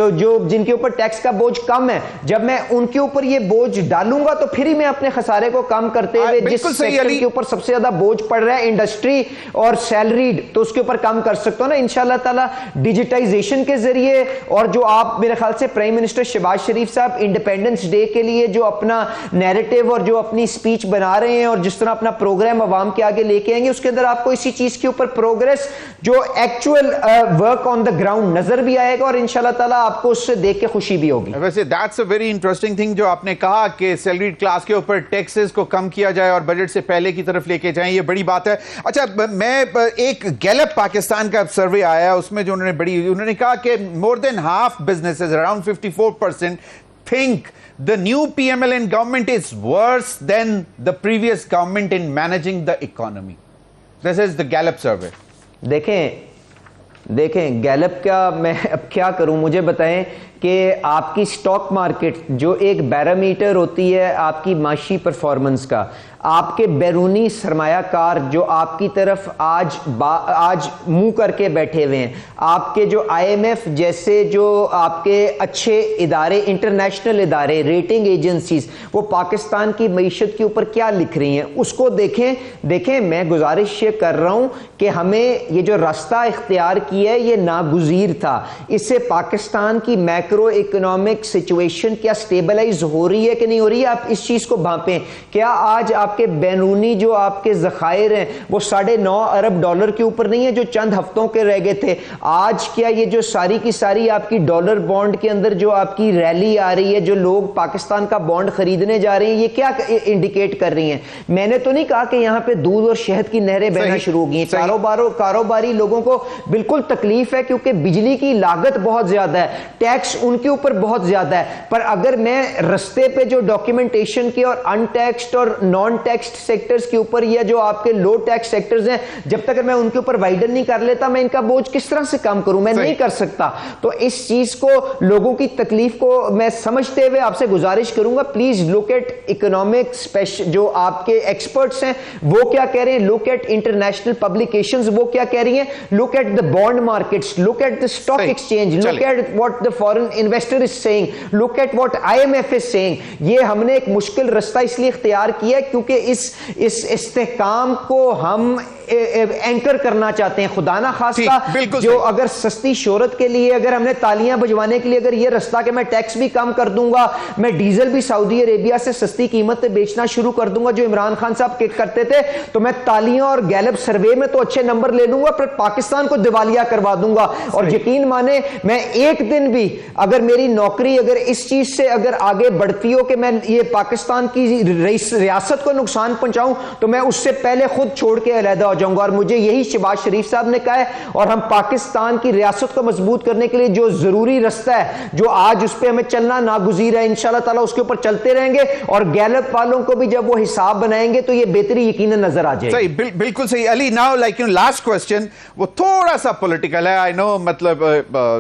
جو جن کے اوپر ٹیکس کا بوجھ کم ہے, جب میں ان کے اوپر یہ بوجھ ڈالوں گا تو پھر ہی میں اپنے خسارے کو کم کرتے ہوئے جس سیکٹر کے اوپر سب سے زیادہ بوجھ پڑ رہا ہے انڈسٹری اور سیلریڈ, تو اس کے اوپر کم کر سکتا ہوں نا انشاءاللہ تعالی ڈیجیٹائزیشن کے ذریعے. اور جو آپ میرے خیال سے پرائم منسٹر شہباز شریف صاحب انڈیپینڈنس ڈے کے لیے جو اپنا نیریٹو اور جو اپنی سپیچ بنا رہے ہیں اور جس طرح اپنا پروگرام عوام کے آگے لے کے آئیں گے, اس کے اندر آپ کو اسی چیز کے اوپر پروگرس جو actual work on the ground نظر بھی آئے گا اور انشاءاللہ تعالیٰ آپ کو اس سے دیکھ کے خوشی بھی ہوگی. ویسے that's a very interesting thing جو آپ نے کہا کہ سیلریڈ کلاس کے اوپر ٹیکسز کو کم کیا جائے اور بجٹ سے پہلے کی طرف لے کے جائیں, یہ بڑی بات ہے. اچھا, میں ایک گیلپ پاکستان کا سروے آیا, اس میں جو انہوں نے کہا کہ more than half businesses, around 54% think the new PMLN government is worse than the previous government in managing the economy. This is the Gallup survey. دیکھیں گیلپ کا میں اب کیا کروں, مجھے بتائیں کہ آپ کی سٹاک مارکیٹ جو ایک بیرامیٹر ہوتی ہے آپ کی معاشی پرفارمنس کا, آپ کے بیرونی سرمایہ کار جو آپ کی طرف آج منہ کر کے بیٹھے ہوئے ہیں, آپ کے جو IMF جیسے جو آپ کے اچھے ادارے, انٹرنیشنل ادارے, ریٹنگ ایجنسیز, وہ پاکستان کی معیشت کے اوپر کیا لکھ رہی ہیں اس کو دیکھیں. میں گزارش یہ کر رہا ہوں کہ ہمیں یہ جو راستہ اختیار کیا ہے یہ ناگزیر تھا. اس سے پاکستان کی میکرو اکنامک سچویشن کیا سٹیبلائز ہو رہی ہے کہ نہیں ہو رہی ہے, آپ اس چیز کو بھانپیں. کیا آج آپ کے بیرونی جو آپ کے ذخائر ہیں وہ $9.5 ارب کے اوپر نہیں ہے جو چند ہفتوں کے رہ گئے تھے؟ آج کیا یہ جو ساری کی ساری آپ کی ڈالر بانڈ کے اندر جو آپ کی ریلی آ رہی ہے, جو لوگ پاکستان کا بانڈ خریدنے جا رہے ہیں, یہ کیا انڈیکیٹ کر رہی ہیں؟ میں نے تو نہیں کہا کہ یہاں پہ دودھ اور شہد کی نہریں بہنا شروع ہو گئی ہیں. کاروباری لوگوں کو بالکل تکلیف ہے کیونکہ بجلی کی لاگت بہت زیادہ ہے, ٹیکس ان کے اوپر بہت زیادہ ہے. پر اگر میں رستے پہ جو ڈاکیومنٹیشن کے اور ان ٹیکسڈ اور نان ٹیکسڈ سیکٹرز کے اوپر یا جو آپ کے لو ٹیکس سیکٹرز ہیں, جب تک میں ان کے اوپر وائڈن نہیں کر لیتا, میں ان کا بوجھ کس طرح سے کم کروں؟ میں نہیں کر سکتا. تو اس چیز کو, لوگوں کی تکلیف کو میں سمجھتے ہوئے آپ سے گزارش کروں گا, پلیز لک ایٹ اکنامک جو آپ کے ایکسپرٹس ہیں وہ کیا کہہ رہے ہیں, لک ایٹ انٹرنیشنل پبلیکیشنز وہ کیا کہہ رہی ہیں, look at the bond markets, look at the stock exchange, look at what the foreign investor is saying, look at what IMF is saying. یہ ہم نے ایک مشکل رستہ اس لیے اختیار کیا کیونکہ اس استحکام کو ہم اینکر کرنا چاہتے ہیں. خدا نہ خواستہ جو اگر سستی شہرت کے لیے, اگر ہم نے تالیاں بجوانے کے لیے اگر یہ رستہ کہ میں ٹیکس بھی کم کر دوں گا, میں ڈیزل بھی سعودی عربیہ سے سستی قیمت پہ بیچنا شروع کر دوں گا جو عمران خان صاحب کرتے تھے, تو میں تالیاں اور گیلپ سروے میں تو اچھے نمبر لے لوں گا, پر پاکستان کو دیوالیہ کروا دوں گا. اور یقین مانے میں ایک دن بھی اگر میری نوکری اگر اس چیز سے اگر آگے بڑھتی ہو کہ میں یہ پاکستان کی ریاست کو نقصان پہنچاؤں, تو میں اس سے پہلے خود چھوڑ کے علیحدہ ہو جاؤں گا. اور مجھے یہی شہباز شریف صاحب نے کہا ہے, اور ہم پاکستان کی ریاست کو مضبوط کرنے کے لیے جو ضروری رستہ ہے جو آج اس پہ ہمیں چلنا ناگزیر ہے, انشاءاللہ تعالیٰ اس کے اوپر چلتے رہیں گے. اور گیلپ والوں کو بھی جب وہ حساب بنائیں گے تو یہ بہتری یقیناً نظر آ جائے. صحیح, بالکل صحیح. علی, ناؤ لائک لاسٹ کوسچن, وہ تھوڑا سا پولیٹیکل ہے, آئی نو, مطلب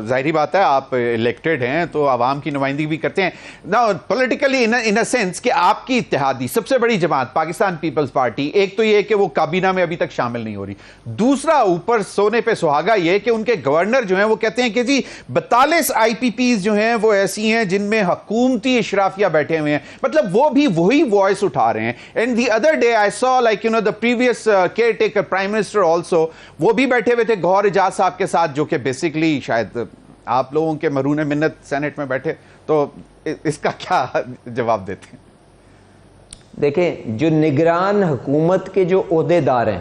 ظاہری بات ہے آپ الیکٹڈ ہیں تو عوام کی نمائندگی بھی کرتے ہیں. Now politically in a sense کہ آپ کی اتحادی سب سے بڑی جماعت پاکستان پیپلز پارٹی, ایک تو یہ کہ وہ کابینہ میں ابھی تک شامل نہیں ہو رہی, دوسرا اوپر سونے پہ سہاگا یہ کہ ان کے گورنر جو ہیں وہ کہتے ہیں کہ جی 42 IPPs جو ہیں وہ ایسی ہیں جن میں حکومتی اشرافیہ بیٹھے ہوئے ہیں, مطلب وہ بھی وہی وائس اٹھا رہے ہیں. And the other day I saw like you know the previous caretaker prime minister also, وہ بھی بیٹھے ہوئے تھے گوہر اجاز صاحب کے ساتھ, جو کہ بیسکلی شاید آپ لوگوں کے مرہون منت سینٹ میں بیٹھے. تو اس کا کیا جواب دیتے ہیں؟ دیکھیں, جو نگران حکومت کے جو عہدیدار ہیں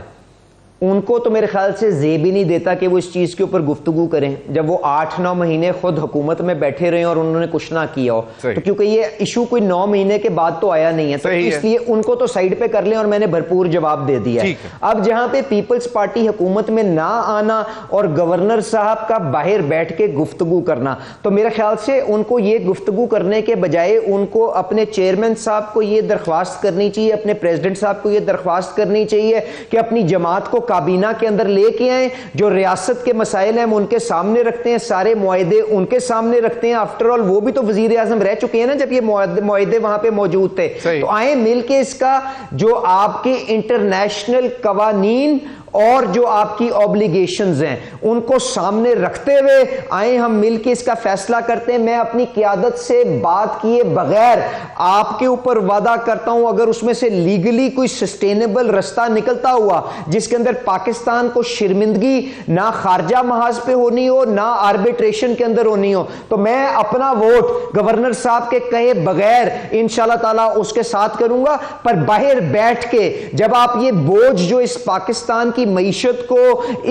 ان کو تو میرے خیال سے زیب ہی نہیں دیتا کہ وہ اس چیز کے اوپر گفتگو کریں جب وہ 8-9 مہینے خود حکومت میں بیٹھے رہے اور انہوں نے کچھ نہ کیا ہو. تو کیونکہ یہ ایشو کوئی 9 مہینے کے بعد تو آیا نہیں ہے, تو اس لیے ان کو تو سائیڈ پہ کر لیں, اور میں نے بھرپور جواب دے دیا ہے. اب جہاں پہ پیپلز پارٹی حکومت میں نہ آنا اور گورنر صاحب کا باہر بیٹھ کے گفتگو کرنا, تو میرے خیال سے ان کو یہ گفتگو کرنے کے بجائے ان کو اپنے چیئرمین صاحب کو یہ درخواست کرنی چاہیے, اپنے پریزیڈنٹ صاحب کو یہ درخواست کرنی چاہیے کہ اپنی جماعت کو کابینہ کے اندر لے کے آئیں, جو ریاست کے مسائل ہیں ہم ان کے سامنے رکھتے ہیں, سارے معاہدے ان کے سامنے رکھتے ہیں. آفٹر آل وہ بھی تو وزیر اعظم رہ چکے ہیں نا جب یہ معاہدے وہاں پہ موجود تھے. تو آئیں مل کے اس کا جو آپ کے انٹرنیشنل قوانین اور جو آپ کی اوبلیگیشنز ہیں ان کو سامنے رکھتے ہوئے آئیں ہم مل کے اس کا فیصلہ کرتے ہیں. میں اپنی قیادت سے بات کیے بغیر آپ کے اوپر وعدہ کرتا ہوں, اگر اس میں سے لیگلی کوئی سسٹینیبل رستہ نکلتا ہوا جس کے اندر پاکستان کو شرمندگی نہ خارجہ محاذ پہ ہونی ہو نہ آربیٹریشن کے اندر ہونی ہو, تو میں اپنا ووٹ گورنر صاحب کے کہے بغیر انشاءاللہ تعالیٰ اس کے ساتھ کروں گا. پر باہر بیٹھ کے جب آپ یہ بوجھ جو اس پاکستان کی معیشت کو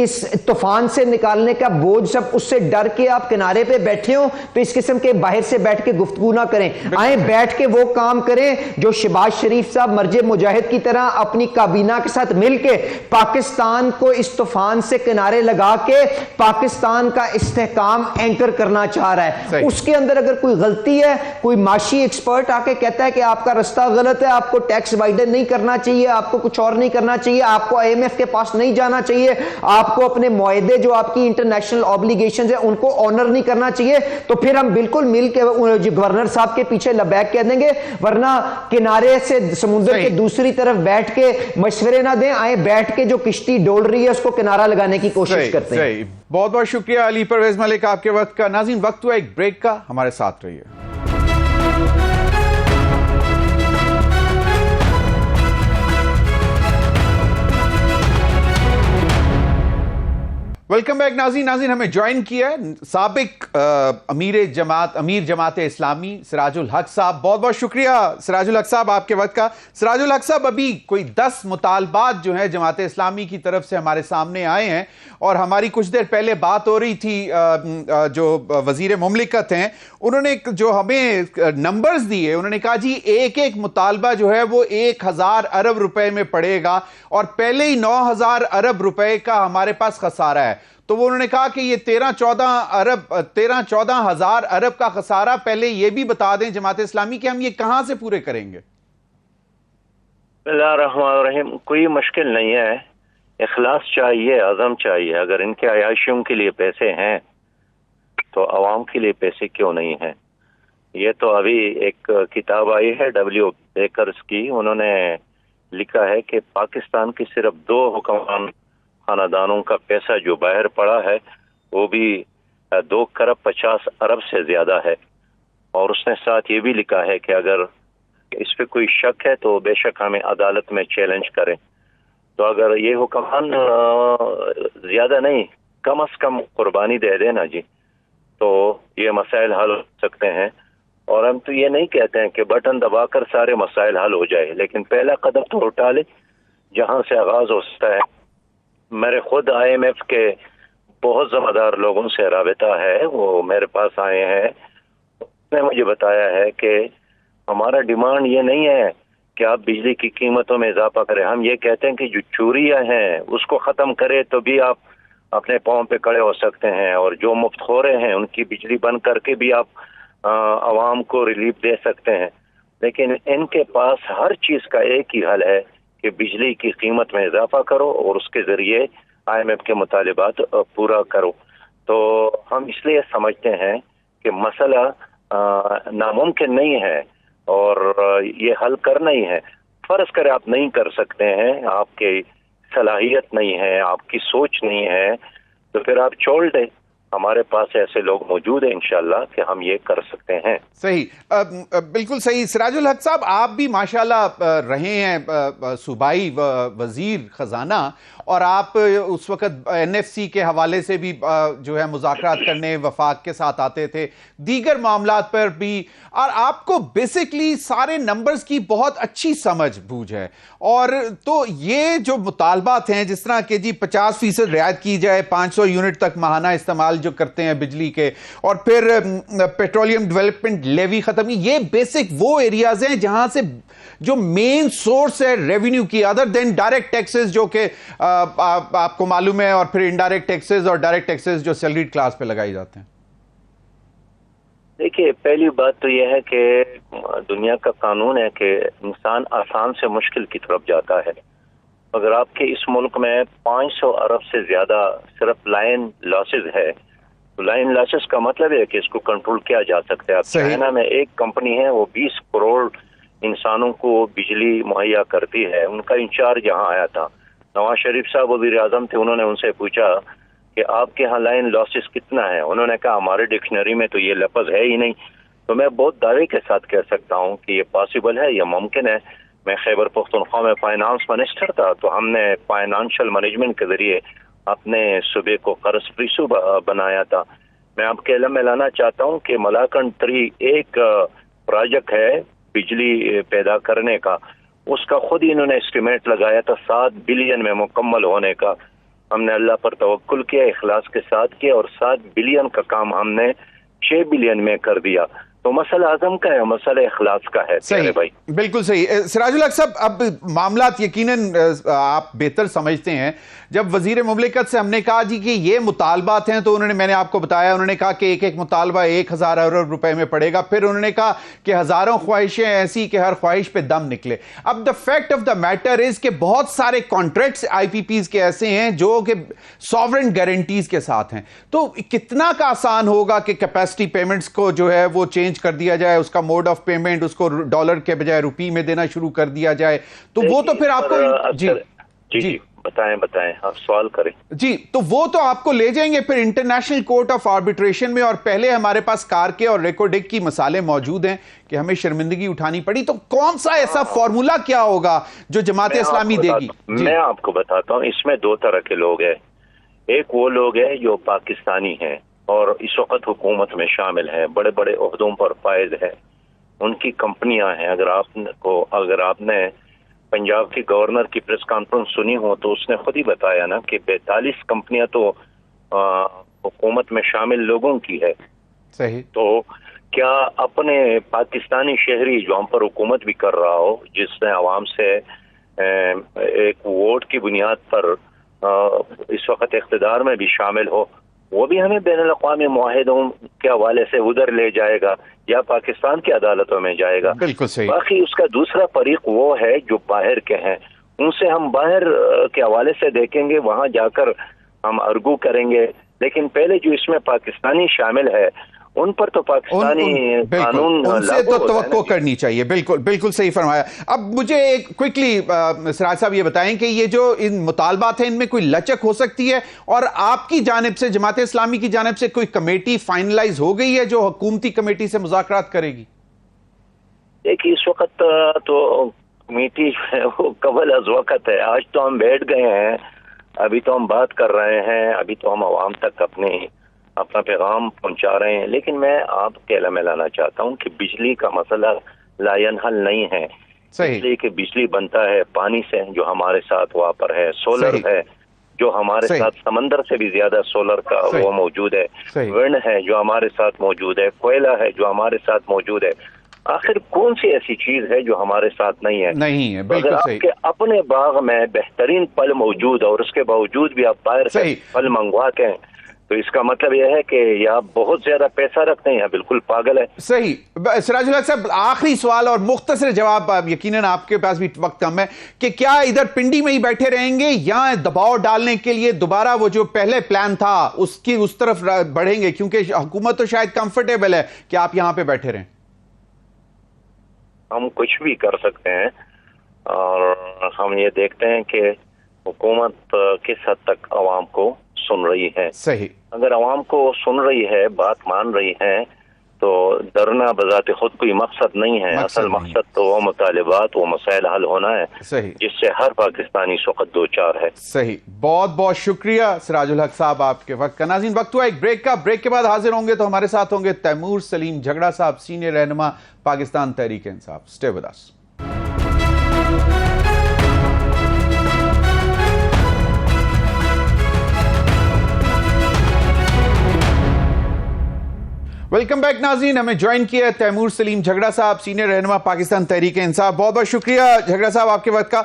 اس طوفان سے نکالنے کا بوجھ سب اس سے ڈر کے آپ کنارے پہ بیٹھے ہوں تو اس قسم کے باہر سے بیٹھ کے گفتگو نہ کریں. آئیں بیٹھ کے وہ کام کریں جو شہباز شریف صاحب مرج مجاہد کی طرح اپنی کابینہ کے ساتھ مل کے پاکستان کو اس طوفان سے کنارے لگا کے پاکستان کا استحکام اینکر کرنا چاہ رہا ہے. اس کے اندر اگر کوئی غلطی ہے, کوئی معاشی ایکسپرٹ آ کے کہتا ہے کہ آپ کا رستہ غلط ہے, آپ کو ٹیکس وائڈن نہیں کرنا چاہیے, آپ کو کچھ اور نہیں کرنا چاہیے, آپ کو IMF کے پاس نہیں جانا چاہیے, آپ کو اپنے معاہدے جو آپ کی انٹرنیشنل اوبلیگیشنز ہیں ان کو آنر نہیں کرنا چاہیے, تو پھر ہم بالکل مل کے گورنر صاحب کے پیچھے لبیک کہہ دیں گے, ورنہ کنارے سے سمندر کے دوسری طرف بیٹھ کے مشورے نہ دیں. آئیں بیٹھ کے جو کشتی ڈول رہی ہے اس کو کنارہ لگانے کی کوشش کرتے ہیں. بہت بہت شکریہ علی پرویز ملک آپ کے وقت کا. ناظرین وقت ہوا ایک بریک کا, ہمارے ساتھ رہیے. ویلکم بیک ناظرین ہمیں جوائن کیا ہے سابق امیر جماعت اسلامی سراج الحق صاحب. بہت بہت شکریہ سراج الحق صاحب آپ کے وقت کا. سراج الحق صاحب, ابھی کوئی 10 مطالبات جو ہیں جماعت اسلامی کی طرف سے ہمارے سامنے آئے ہیں, اور ہماری کچھ دیر پہلے بات ہو رہی تھی, جو وزیر مملکت ہیں انہوں نے جو ہمیں نمبرز دیے, انہوں نے کہا جی ایک ایک مطالبہ جو ہے وہ 1000 ارب روپے میں پڑے گا, اور پہلے ہی 9000 ارب روپے کا ہمارے پاس خسارہ ہے. تو وہ انہوں نے کہا کہ یہ 13-14 ہزار ارب کا خسارہ پہلے یہ بھی بتا دیں جماعت اسلامی کہ ہم یہ کہاں سے پورے کریں گے. بسم اللہ الرحمن الرحیم. کوئی مشکل نہیں ہے, اخلاص چاہیے, عزم چاہیے. اگر ان کے عیاشیوں کے لیے پیسے ہیں تو عوام کے لیے پیسے کیوں نہیں ہیں. یہ تو ابھی ایک کتاب آئی ہے ڈبلیو بیکرز کی, انہوں نے لکھا ہے کہ پاکستان کی صرف 2 حکمران خاندانوں کا پیسہ جو باہر پڑا ہے وہ بھی 2 کروڑ 50 ارب سے زیادہ ہے. اور اس نے ساتھ یہ بھی لکھا ہے کہ اگر اس پہ کوئی شک ہے تو بے شک ہمیں عدالت میں چیلنج کریں. تو اگر یہ حکمران زیادہ نہیں کم از کم قربانی دے دینا جی, تو یہ مسائل حل ہو سکتے ہیں. اور ہم تو یہ نہیں کہتے ہیں کہ بٹن دبا کر سارے مسائل حل ہو جائے, لیکن پہلا قدم تو اٹھا لے جہاں سے آغاز ہو سکتا ہے. میرے خود IMF کے بہت ذمہ دار لوگوں سے رابطہ ہے, وہ میرے پاس آئے ہیں, اس نے مجھے بتایا ہے کہ ہمارا ڈیمانڈ یہ نہیں ہے کہ آپ بجلی کی قیمتوں میں اضافہ کریں. ہم یہ کہتے ہیں کہ جو چوریاں ہیں اس کو ختم کرے تو بھی آپ اپنے پاؤں پہ کھڑے ہو سکتے ہیں, اور جو مفت خورے ہیں ان کی بجلی بند کر کے بھی آپ عوام کو ریلیف دے سکتے ہیں. لیکن ان کے پاس ہر چیز کا ایک ہی حل ہے کہ بجلی کی قیمت میں اضافہ کرو اور اس کے ذریعے IMF کے مطالبات پورا کرو. تو ہم اس لیے سمجھتے ہیں کہ مسئلہ ناممکن نہیں ہے اور یہ حل کرنا ہی ہے. فرض کرے آپ نہیں کر سکتے ہیں, آپ کی صلاحیت نہیں ہے, آپ کی سوچ نہیں ہے, تو پھر آپ چھوڑ دیں. ہمارے پاس ایسے لوگ موجود ہیں انشاءاللہ کہ ہم یہ کر سکتے ہیں. صحیح, بالکل صحیح. سراج الحق صاحب آپ بھی ماشاءاللہ رہے ہیں صوبائی وزیر خزانہ, اور آپ اس وقت NFC کے حوالے سے بھی جو ہے مذاکرات کرنے وفاق کے ساتھ آتے تھے, دیگر معاملات پر بھی, اور آپ کو بیسکلی سارے نمبرز کی بہت اچھی سمجھ بوجھ ہے. اور تو یہ جو مطالبات ہیں جس طرح کہ جی 50% رعایت کی جائے, 500 یونٹ تک ماہانہ استعمال جو کرتے ہیں بجلی کے, اور پھر پیٹرولیم ڈیولپمنٹ لیوی ختم, یہ بیسک وہ ایریاز ہیں جہاں سے جو مین سورس ہے ریونیو کی, ادر دین ڈائریکٹ ٹیکسز جو کہ آپ کو معلوم ہے, اور پھر انڈائریکٹ ٹیکسز اور ڈائریکٹ ٹیکسز جو سیلریڈ کلاس پہ لگائی جاتے ہیں. دیکھیے, پہلی بات تو یہ ہے کہ دنیا کا قانون ہے کہ انسان آسان سے مشکل کی طرف جاتا ہے. اگر آپ کے اس ملک میں 500 ارب سے زیادہ صرف لائن لاسز ہے, تو لائن لاسز کا مطلب ہے کہ اس کو کنٹرول کیا جا سکتا ہے. اب چائنا میں ایک کمپنی ہے, وہ 20 کروڑ انسانوں کو بجلی مہیا کرتی ہے. ان کا انچارج یہاں آیا تھا, نواز شریف صاحب وزیر اعظم تھے. انہوں نے ان سے پوچھا کہ آپ کے ہاں لائن لاسز کتنا ہے. انہوں نے کہا ہمارے ڈکشنری میں تو یہ لفظ ہے ہی نہیں. تو میں بہت دعوے کے ساتھ کہہ سکتا ہوں کہ یہ پاسبل ہے, یہ ممکن ہے. میں خیبر پختونخوا میں فائنانس منسٹر تھا, تو ہم نے فائنانشل مینجمنٹ کے ذریعے اپنے صوبے کو قرض فری صوبہ بنایا تھا. میں آپ کے علم میں لانا چاہتا ہوں کہ ملاکنڈ 3 ایک پروجیکٹ ہے بجلی پیدا کرنے کا, اس کا خود ہی انہوں نے اسٹیمیٹ لگایا تھا 7 بلین میں مکمل ہونے کا. ہم نے اللہ پر توکل کیا, اخلاص کے ساتھ کیا, اور 7 بلین کا کام ہم نے 6 بلین میں کر دیا. تو مسئلہ عزم کا ہے, مسئلہ اخلاص کا ہے. صحیح بھائی, بالکل صحیح. سراج الحق صاحب, اب معاملات یقیناً آپ بہتر سمجھتے ہیں. جب وزیر مملکت سے ہم نے کہا جی کہ یہ مطالبات ہیں, تو میں نے آپ کو بتایا, انہوں نے کہا کہ ایک ایک مطالبہ 1000 ارب روپے میں پڑے گا. پھر انہوں نے کہا کہ ہزاروں خواہشیں ایسی کہ ہر خواہش پہ دم نکلے. اب the fact of the matter is کہ بہت سارے کانٹریکٹس آئی پی پیز کے ایسے ہیں جو کہ سوورن گارنٹیز کے ساتھ ہیں. تو کتنا کا آسان ہوگا کہ کیپیسٹی پیمنٹس کو جو ہے وہ چینج کر دیا جائے, اس کا موڈ آف پیمنٹ اس کو ڈالر کے بجائے روپی میں دینا شروع کر دیا جائے. تو وہ تو پھر آپ کو جی بتائیں آپ سوال کریں. جی, تو وہ تو آپ کو لے جائیں گے پھر انٹرنیشنل کورٹ آف آربیٹریشن میں, اور پہلے ہمارے پاس کارکے اور ریکوڈک کی مثالیں موجود ہیں کہ ہمیں شرمندگی اٹھانی پڑی. تو کون سا ایسا فارمولا کیا ہوگا جو جماعت اسلامی دے گی؟ میں آپ کو بتاتا ہوں, اس میں 2 طرح کے لوگ ہیں. ایک وہ لوگ ہیں جو پاکستانی ہیں اور اس وقت حکومت میں شامل ہیں, بڑے بڑے عہدوں پر فائز ہیں, ان کی کمپنیاں ہیں. اگر آپ نے پنجاب کے گورنر کی پریس کانفرنس سنی ہو تو اس نے خود ہی بتایا نا کہ 42 کمپنیاں تو حکومت میں شامل لوگوں کی ہے. صحیح. تو کیا اپنے پاکستانی شہری جو ہم پر حکومت بھی کر رہا ہو, جس نے عوام سے ایک ووٹ کی بنیاد پر اس وقت اقتدار میں بھی شامل ہو, وہ بھی ہمیں بین الاقوامی معاہدوں کے حوالے سے ادھر لے جائے گا یا پاکستان کی عدالتوں میں جائے گا؟ بالکل صحیح. باقی اس کا دوسرا فریق وہ ہے جو باہر کے ہیں, ان سے ہم باہر کے حوالے سے دیکھیں گے, وہاں جا کر ہم ارگو کریں گے. لیکن پہلے جو اس میں پاکستانی شامل ہے ان پر تو پاکستانی قانون ان سے تو توقع کرنی چاہیے. بالکل بالکل صحیح فرمایا. اب مجھے ایک کوئکلی سراج صاحب یہ بتائیں کہ یہ جو ان مطالبات ہیں ان میں کوئی لچک ہو سکتی ہے, اور آپ کی جانب سے جماعت اسلامی کی جانب سے کوئی کمیٹی فائنلائز ہو گئی ہے جو حکومتی کمیٹی سے مذاکرات کرے گی؟ دیکھیے اس وقت تو کمیٹی قبل از وقت ہے. آج تو ہم بیٹھ گئے ہیں, ابھی تو ہم بات کر رہے ہیں, ابھی تو ہم عوام تک اپنا پیغام پہنچا رہے ہیں. لیکن میں آپ کے علم میں لانا چاہتا ہوں کہ بجلی کا مسئلہ لا ینحل نہیں ہے. اس لیے کہ بجلی بنتا ہے پانی سے جو ہمارے ساتھ وہاں پر ہے, سولر ہے جو ہمارے ساتھ سمندر سے بھی زیادہ سولر کا وہ موجود ہے, ونڈ ہے جو ہمارے ساتھ موجود ہے, کوئلہ ہے جو ہمارے ساتھ موجود ہے. آخر کون سی ایسی چیز ہے جو ہمارے ساتھ نہیں ہے؟ بالکل آپ کے اپنے باغ میں بہترین پھل موجود ہے اور اس کے باوجود بھی آپ باہر سے پھل منگواتے ہیں, تو اس کا مطلب یہ ہے کہ یا بہت زیادہ پیسہ رکھتے ہیں یا بالکل پاگل ہے. صحیح. سراج الحق صاحب, آخری سوال اور مختصر جواب, یقیناً آپ کے پاس بھی وقت کم ہے, کہ کیا ادھر پنڈی میں ہی بیٹھے رہیں گے یا دباؤ ڈالنے کے لیے دوبارہ وہ جو پہلے پلان تھا اس طرف بڑھیں گے؟ کیونکہ حکومت تو شاید کمفرٹیبل ہے کہ آپ یہاں پہ بیٹھے رہیں. ہم کچھ بھی کر سکتے ہیں, اور ہم یہ دیکھتے ہیں کہ حکومت کس حد تک عوام کو سن رہی ہے. صحیح. اگر عوام کو سن رہی ہے, بات مان رہی ہے, تو ڈرنا بذات خود کوئی مقصد نہیں ہے. اصل مقصد تو وہ مطالبات, وہ مسائل حل ہونا ہے. صحیح. جس سے ہر پاکستانی اس وقت دوچار ہے. صحیح. بہت بہت شکریہ سراج الحق صاحب آپ کے وقت کا. ناظرین, وقت ہوا ایک بریک کا. بریک کے بعد حاضر ہوں گے تو ہمارے ساتھ ہوں گے تیمور سلیم جھگڑا صاحب, سینئر رہنما Pakistan Tehreek Insaf. Stay with us. Welcome back ناظرین. ہمیں جوائن کیا ہے تیمور سلیم جھگڑا صاحب, سینئر رہنما پاکستان تحریک انصاف. بہت بہت شکریہ جھگڑا صاحب آپ کے وقت کا.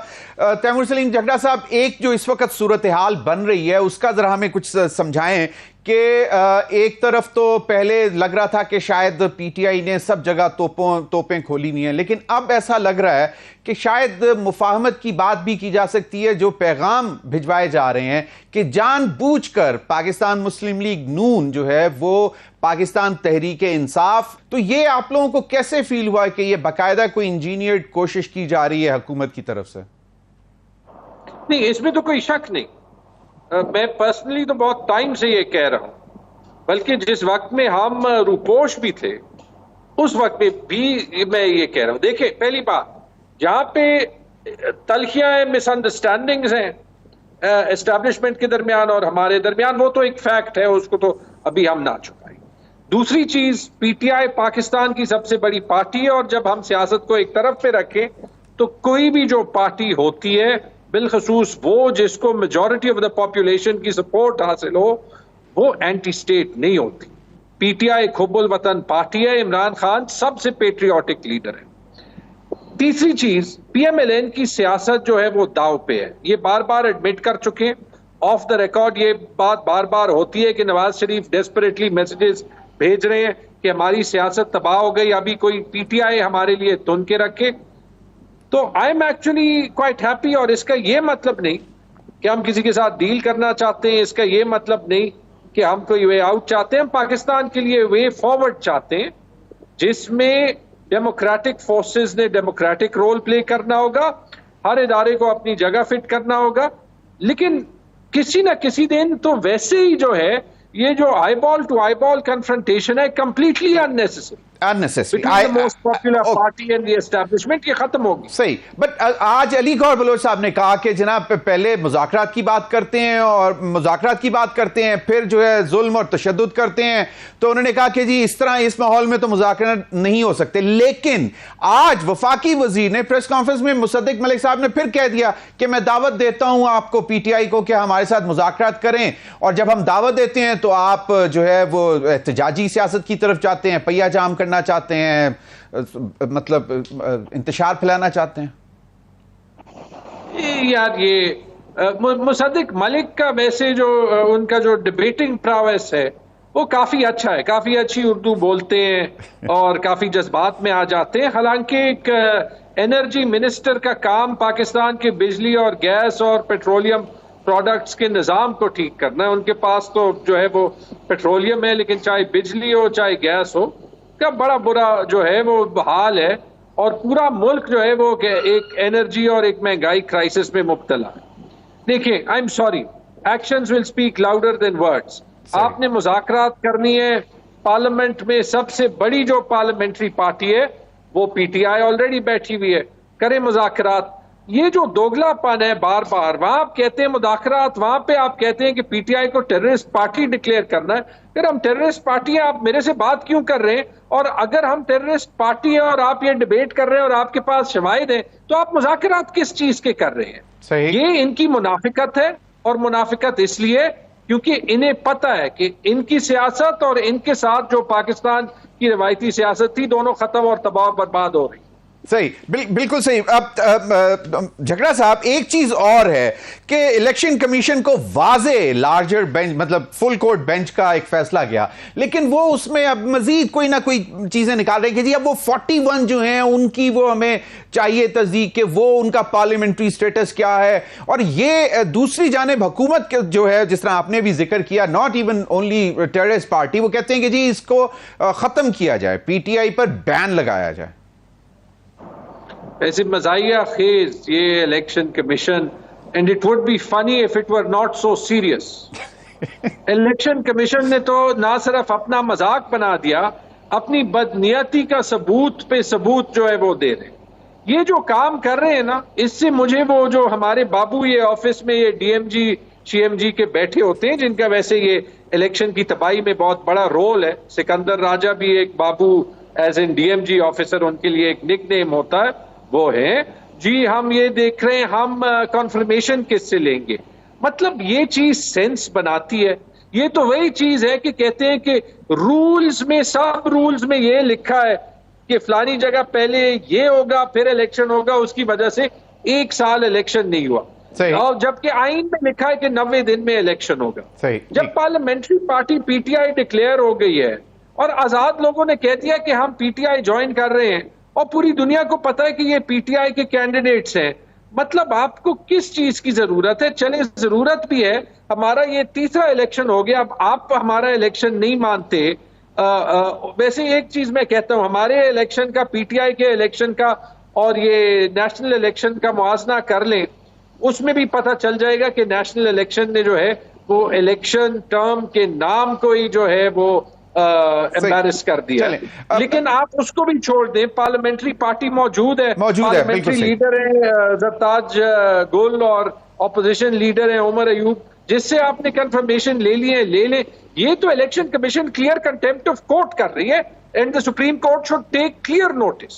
تیمور سلیم جھگڑا صاحب, ایک جو اس وقت صورتحال بن رہی ہے اس کا ذرا ہمیں کچھ سمجھائیں کہ ایک طرف تو پہلے لگ رہا تھا کہ شاید پی ٹی آئی نے سب جگہ توپیں کھولی ہوئی ہیں, لیکن اب ایسا لگ رہا ہے کہ شاید مفاہمت کی بات بھی کی جا سکتی ہے. جو پیغام بھجوائے جا رہے ہیں کہ جان بوجھ کر پاکستان مسلم لیگ نون جو ہے وہ پاکستان تحریک انصاف, تو یہ آپ لوگوں کو کیسے فیل ہوا کہ یہ باقاعدہ کوئی انجینئرڈ کوشش کی جا رہی ہے حکومت کی طرف سے؟ نہیں, اس میں تو کوئی شک نہیں. میں پرسنلی تو بہت ٹائم سے یہ کہہ رہا ہوں, بلکہ جس وقت میں ہم روپوش بھی تھے اس وقت میں بھی میں یہ کہہ رہا ہوں. دیکھیں, پہلی بات, جہاں پہ تلخیاں ہیں, مس انڈرسٹینڈنگز ہیں اسٹیبلشمنٹ کے درمیان اور ہمارے درمیان, وہ تو ایک فیکٹ ہے, اس کو تو ابھی ہم نہ چھپائیں. دوسری چیز, پی ٹی آئی پاکستان کی سب سے بڑی پارٹی ہے, اور جب ہم سیاست کو ایک طرف پہ رکھیں تو کوئی بھی جو پارٹی ہوتی ہے بالخصوص وہ جس کو میجورٹی آف دا پاپولیشن کی سپورٹ حاصل ہو وہ اینٹی اسٹیٹ نہیں ہوتی. پی ٹی آئی حب الوطن پارٹی ہے, عمران خان سب سے پیٹریوٹک لیڈر ہے. تیسری چیز, پی ایم ایل این کی سیاست جو ہے وہ داؤ پہ ہے, یہ بار بار ایڈمٹ کر چکے ہیں. آف دا ریکارڈ یہ بات بار بار ہوتی ہے کہ نواز شریف ڈیسپریٹلی میسیجز بھیج رہے ہیں کہ ہماری سیاست تباہ ہو گئی, ابھی کوئی پی ٹی آئی ہمارے لیے تن کے رکھے. تو I am actually quite happy, اور اس کا یہ مطلب نہیں کہ ہم کسی کے ساتھ ڈیل کرنا چاہتے ہیں, اس کا یہ مطلب نہیں کہ ہم کوئی وے آؤٹ چاہتے ہیں. ہم پاکستان کے لیے وے فارورڈ چاہتے ہیں جس میں ڈیموکریٹک فورسز نے ڈیموکریٹک رول پلے کرنا ہوگا, ہر ادارے کو اپنی جگہ فٹ کرنا ہوگا, لیکن کسی نہ کسی دن تو ویسے ہی جو ہے یہ جو آئی بال ٹو آئی بال کنفرنٹیشن ہے completely unnecessary most popular party and the establishment, یہ ختم ہوگی. صحیح. بٹ آج علی گور بلوچ صاحب نے کہا کہ جناب پہلے مذاکرات کی بات کرتے ہیں اور مذاکرات کی بات کرتے ہیں, پھر جو ہے ظلم اور تشدد کرتے ہیں. تو انہوں نے کہا کہ جی اس طرح اس ماحول میں تو مذاکرات نہیں ہو سکتے. لیکن آج وفاقی وزیر نے پریس کانفرنس میں مصدق ملک صاحب نے پھر کہہ دیا کہ میں دعوت دیتا ہوں آپ کو, پی ٹی آئی کو, کہ ہمارے ساتھ مذاکرات کریں, اور جب ہم دعوت دیتے ہیں تو آپ جو ہے وہ احتجاجی سیاست کی طرف جاتے ہیں, پہیا جام کرنا چاہتے ہیں, مطلب انتشار پھیلانا چاہتے ہیں. یار یہ مصدق ملک کا ویسے جو ان کا جو ڈبیٹنگ پراویس ہے وہ کافی اچھا ہے, کافی اچھی اردو بولتے ہیں اور کافی جذبات میں آ جاتے ہیں. حالانکہ ایک انرجی منسٹر کا کام پاکستان کے بجلی اور گیس اور پیٹرولیم پروڈکٹس کے نظام کو ٹھیک کرنا ہے. ان کے پاس تو جو ہے وہ پیٹرولیم ہے, لیکن چاہے بجلی ہو چاہے گیس ہو کا بڑا برا جو ہے وہ حال ہے, اور پورا ملک جو ہے وہ ایک انرجی اور ایک مہنگائی کرائسس میں مبتلا ہے. دیکھیں, I am sorry, actions will speak louder than words. آپ نے مذاکرات کرنی ہے, پارلیمنٹ میں سب سے بڑی جو پارلیمنٹری پارٹی ہے وہ پی ٹی آئی آلریڈی بیٹھی ہوئی ہے, کریں مذاکرات. یہ جو دوگلا پن ہے بار بار, وہاں آپ کہتے ہیں مذاکرات, وہاں پہ آپ کہتے ہیں کہ پی ٹی آئی کو ٹیررسٹ پارٹی ڈکلیئر کرنا ہے. پھر ہم ٹیررسٹ پارٹی ہیں, آپ میرے سے بات کیوں کر رہے ہیں؟ اور اگر ہم ٹیررسٹ پارٹی ہیں اور آپ یہ ڈیبیٹ کر رہے ہیں اور آپ کے پاس شواہد ہیں, تو آپ مذاکرات کس چیز کے کر رہے ہیں؟ صحیح. یہ ان کی منافقت ہے, اور منافقت اس لیے کیونکہ انہیں پتہ ہے کہ ان کی سیاست اور ان کے ساتھ جو پاکستان کی روایتی سیاست تھی دونوں ختم اور تباہ و برباد ہو رہی. صحیح, بالکل صحیح. اب جھگڑا صاحب ایک چیز اور ہے کہ الیکشن کمیشن کو واضح لارجر بینچ, مطلب فل کورٹ بینچ کا ایک فیصلہ گیا, لیکن وہ اس میں اب مزید کوئی نہ کوئی چیزیں نکال رہے ہیں کہ جی اب وہ 41 جو ہیں ان کی وہ ہمیں چاہیے تصدیق کہ وہ ان کا پارلیمنٹری سٹیٹس کیا ہے. اور یہ دوسری جانب حکومت جو ہے, جس طرح آپ نے بھی ذکر کیا, not even only terrorist party, وہ کہتے ہیں کہ جی اس کو ختم کیا جائے, پی ٹی آئی پر بین لگایا جائے. ایسی مزاحیہ خیز یہ election commission, and it would be funny if it were not so serious. Election commission نے تو نہ صرف اپنا مذاق بنا دیا, اپنی بدنیتی کا ثبوت پہ ثبوت جو ہے وہ دے رہے ہیں. یہ جو کام کر رہے ہیں نا, اس سے مجھے وہ جو ہمارے بابو یہ آفس میں یہ D M G C M G کے بیٹھے ہوتے ہیں, جن کا ویسے یہ الیکشن کی تباہی میں بہت بڑا رول ہے, سکندر راجہ بھی ایک babu as an D M G officer, ان کے لیے ایک نک نیم ہوتا ہے, وہ ہے جی ہم یہ دیکھ رہے ہیں ہم کنفرمیشن کس سے لیں گے. مطلب یہ چیز سینس بناتی ہے. یہ تو وہی چیز ہے کہ کہتے ہیں کہ رولز میں, سب رولز میں یہ لکھا ہے کہ فلانی جگہ پہلے یہ ہوگا پھر الیکشن ہوگا, اس کی وجہ سے 1 سال الیکشن نہیں ہوا. اور جبکہ آئین میں لکھا ہے کہ 90 دن میں الیکشن ہوگا. جب parliamentary party P T I declare ہو گئی ہے اور آزاد لوگوں نے کہہ دیا کہ ہم پی ٹی آئی جوائن کر رہے ہیں, اور پوری دنیا کو پتا ہے کہ یہ پی ٹی آئی کے کینڈیڈیٹس ہیں, مطلب آپ کو کس چیز کی ضرورت ہے؟ چلے ضرورت بھی ہے, ہمارا یہ 3را الیکشن ہو گیا, اب آپ ہمارا الیکشن نہیں مانتے. ویسے ایک چیز میں کہتا ہوں, ہمارے الیکشن کا, پی ٹی آئی کے الیکشن کا اور یہ نیشنل الیکشن کا موازنہ کر لیں, اس میں بھی پتہ چل جائے گا کہ نیشنل الیکشن نے جو ہے وہ الیکشن ٹرم کے نام کو ہی جو ہے وہ ایمبیرس کر دیا. لیکن آپ اس کو بھی چھوڑ دیں, پارلیمنٹری پارٹی موجود ہے, پارلیمنٹری لیڈر ہیں زرتاج گل اور اپوزیشن لیڈر ہیں عمر ایوب, جس سے آپ نے کنفرمیشن لے لی ہے, لے لیں. یہ تو election commission clear contempt of court کر رہی ہے and the Supreme Court should take clear notice.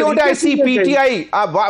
don't I see PTI?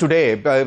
today?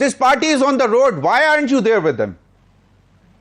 This party is on the road. Why aren't you there with them?